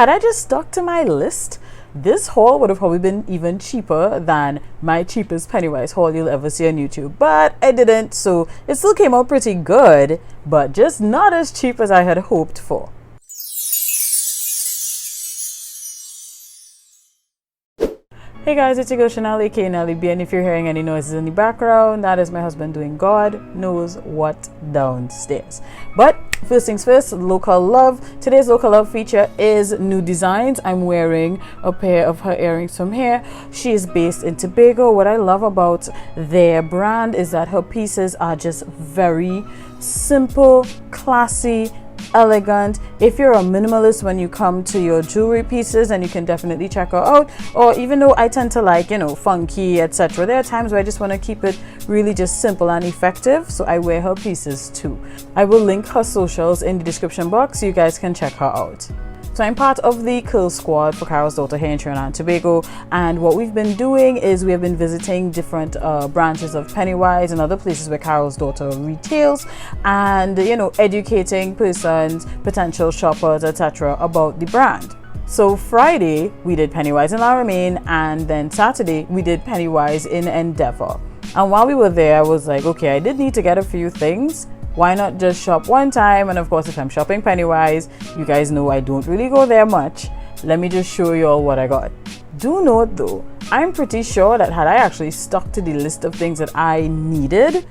Had I just stuck to my list, this haul would have probably been even cheaper than my cheapest Pennywise haul you'll ever see on YouTube. But I didn't, so it still came out pretty good, but just not as cheap as I had hoped for. Hey guys, it's your girl Chanel, aka Nelly B, and if you're hearing any noises in the background, that is my husband doing God knows what downstairs. But first things first, local love. Today's local love feature is NUDE Designs. I'm wearing a pair of her earrings from here. She is based in Tobago. What I love about their brand is that her pieces are just very simple, classy, elegant. If you're a minimalist when you come to your jewelry pieces, then you can definitely check her out. Or even though I tend to like, funky, etc., there are times where I just want to keep it really just simple and effective, so I wear her pieces too. I will link her socials in the description box so you guys can check her out. So I'm part of the Curl Squad for Carol's Daughter here in Trinidad and Tobago, and what we've been doing is we have been visiting different branches of Pennywise and other places where Carol's Daughter retails, and educating persons, potential shoppers, etc. about the brand. So Friday we did Pennywise in Laramine, and then Saturday we did Pennywise in Endeavour. And while we were there, I was like, okay, I did need to get a few things. Why not just shop one time? And of course, if I'm shopping Pennywise, you guys know I don't really go there much. Let me just show you all what I got. Do note though, I'm pretty sure that had I actually stuck to the list of things that I needed,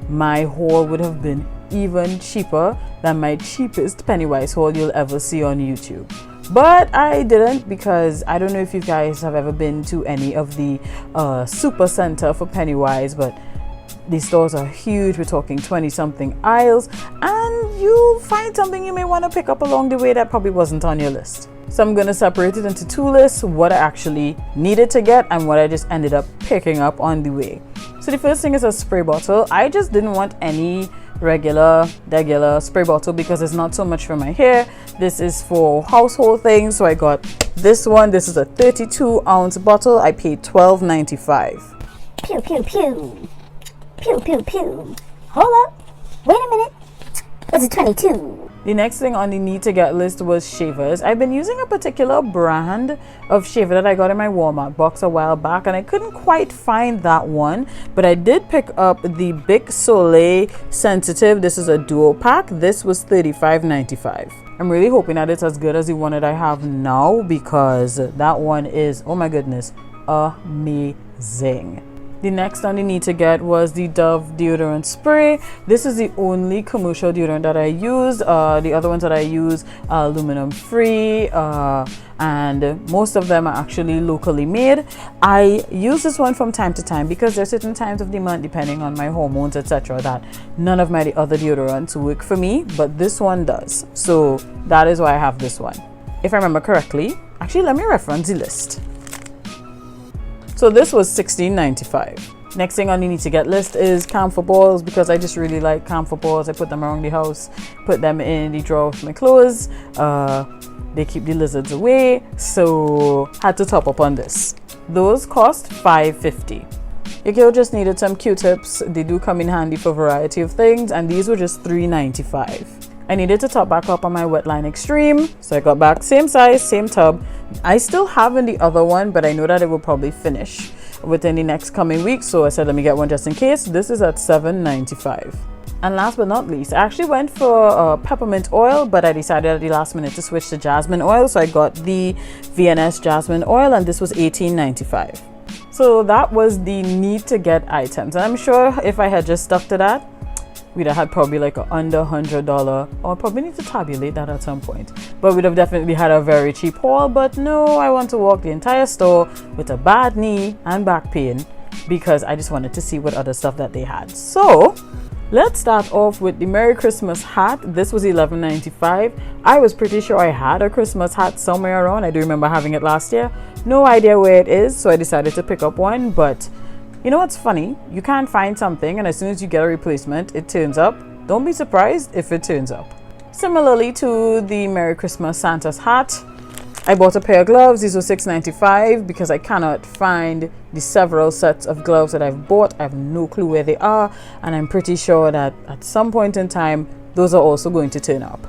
my haul would have been even cheaper than my cheapest Pennywise haul you'll ever see on YouTube. But I didn't, because I don't know if you guys have ever been to any of the super center for Pennywise, but these stores are huge. We're talking 20-something aisles, and you'll find something you may want to pick up along the way that probably wasn't on your list. So I'm going to separate it into two lists, what I actually needed to get and what I just ended up picking up on the way. So the first thing is a spray bottle. I just didn't want any regular spray bottle because it's not so much for my hair. This is for household things, so I got this one. This is a 32-ounce bottle. I paid $12.95. Pew, pew, pew. Pew, pew, pew. Hold up. Wait a minute. Was it 22? The next thing on the need to get list was shavers. I've been using a particular brand of shaver that I got in my Walmart box a while back, and I couldn't quite find that one, but I did pick up the Bic Soleil Sensitive. This is a duo pack. This was $35.95. I'm really hoping that it's as good as the one that I have now, because that one is, oh my goodness, amazing. The next on the need to get was the Dove deodorant spray. This is the only commercial deodorant that I use. The other ones that I use are aluminum free, and most of them are actually locally made. I use this one from time to time because there are certain times of the month, depending on my hormones, etc., that none of my other deodorants work for me, but this one does. So that is why I have this one. If I remember correctly, actually let me reference the list. So this was $16.95. Next thing on the need to get list is camphor balls, because I just really like camphor balls. I put them around the house, put them in the drawer of my clothes. They keep the lizards away, so had to top up on this. Those cost $5.50. Your girl just needed some Q-tips. They do come in handy for a variety of things, and these were just $3.95. I needed to top back up on my Wetline Extreme, so I got back same size, same tub. I still have in the other one, but I know that it will probably finish within the next coming week, so I said let me get one just in case. This is at $7.95. And last but not least, I actually went for peppermint oil, but I decided at the last minute to switch to jasmine oil, so I got the VNS jasmine oil, and this was $18.95. So that was the need to get items, and I'm sure if I had just stuck to that, we'd have had probably like a under $100, or probably need to tabulate that at some point, but we'd have definitely had a very cheap haul. But no, I want to walk the entire store with a bad knee and back pain because I just wanted to see what other stuff that they had. So let's start off with the Merry Christmas hat. This was $11.95. I was pretty sure I had a Christmas hat somewhere around. I do remember having it last year. No idea where it is, so I decided to pick up one. But you know what's funny? You can't find something, and as soon as you get a replacement, it turns up. Don't be surprised if it turns up. Similarly to the Merry Christmas Santa's hat, I bought a pair of gloves. These were $6.95 because I cannot find the several sets of gloves that I've bought. I have no clue where they are, and I'm pretty sure that at some point in time, those are also going to turn up.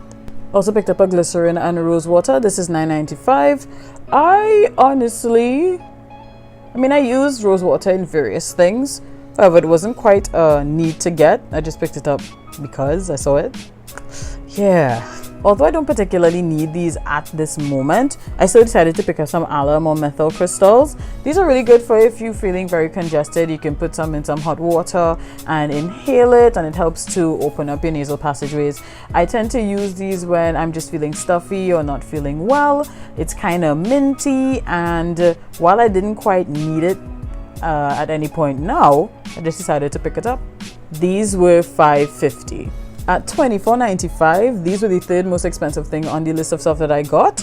Also picked up a glycerin and a rose water. This is $9.95. I used rose water in various things. However, it wasn't quite a need to get. I just picked it up because I saw it. Yeah. Although I don't particularly need these at this moment, I still decided to pick up some alum or methyl crystals. These are really good for if you're feeling very congested. You can put some in some hot water and inhale it, and it helps to open up your nasal passageways. I tend to use these when I'm just feeling stuffy or not feeling well. It's kind of minty, and while I didn't quite need it at any point now, I just decided to pick it up. These were $5.50. At $24.95, these were the third most expensive thing on the list of stuff that I got.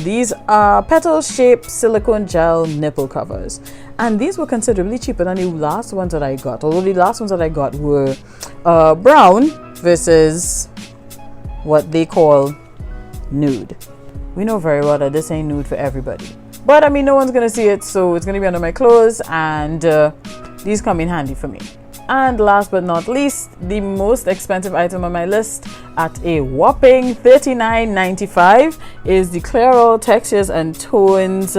These are petal-shaped silicone gel nipple covers. And these were considerably cheaper than the last ones that I got. Although the last ones that I got were brown versus what they call nude. We know very well that this ain't nude for everybody. But I mean, no one's gonna see it, so it's gonna be under my clothes, and these come in handy for me. And last but not least, the most expensive item on my list at a whopping $39.95 is the Clairol Textures and Tones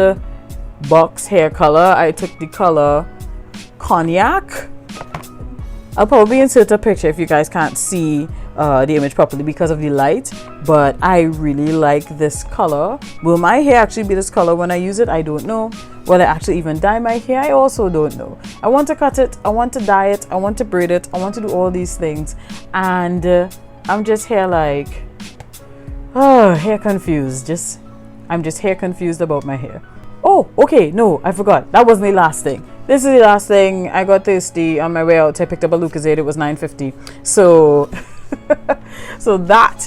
box hair color. I took the color Cognac. I'll probably insert a picture if you guys can't see the image properly because of the light, but I really like this color. Will my hair actually be this color when I use it? I don't know. Will I actually even dye my hair? I also don't know. I want to cut it, I want to dye it, I want to braid it, I want to do all these things, and I'm just here like hair confused. I'm just hair confused about my hair. Oh, okay, no, I forgot. That wasn't the last thing. This is the last thing. I got thirsty on my way out. I picked up a Lucozade. It was $9.50. So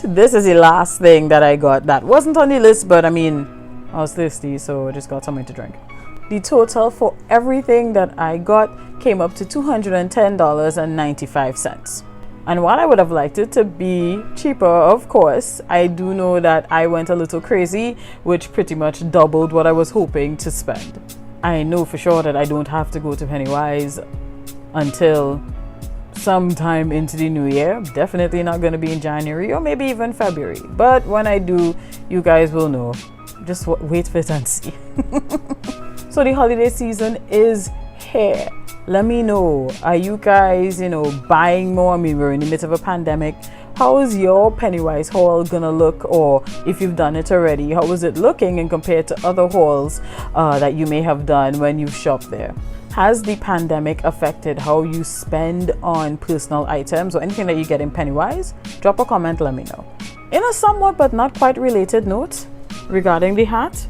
this is the last thing that I got. That wasn't on the list, but I mean, I was thirsty, so I just got something to drink. The total for everything that I got came up to $210.95. And while I would have liked it to be cheaper, of course, I do know that I went a little crazy, which pretty much doubled what I was hoping to spend. I know for sure that I don't have to go to Pennywise until sometime into the new year. Definitely not going to be in January or maybe even February. But when I do, you guys will know. Just wait for it and see. So the holiday season is here. Let me know, are you guys, buying more? I mean, we're in the midst of a pandemic. How is your Pennywise haul gonna look? Or if you've done it already, how is it looking and compared to other hauls that you may have done when you've shopped there? Has the pandemic affected how you spend on personal items or anything that you get in Pennywise? Drop a comment, let me know. In a somewhat but not quite related note regarding the hat,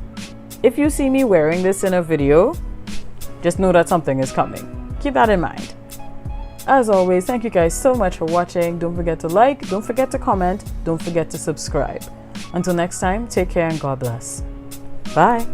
if you see me wearing this in a video, just know that something is coming. Keep that in mind. As always, thank you guys so much for watching. Don't forget to like, don't forget to comment, don't forget to subscribe. Until next time, take care and God bless. Bye.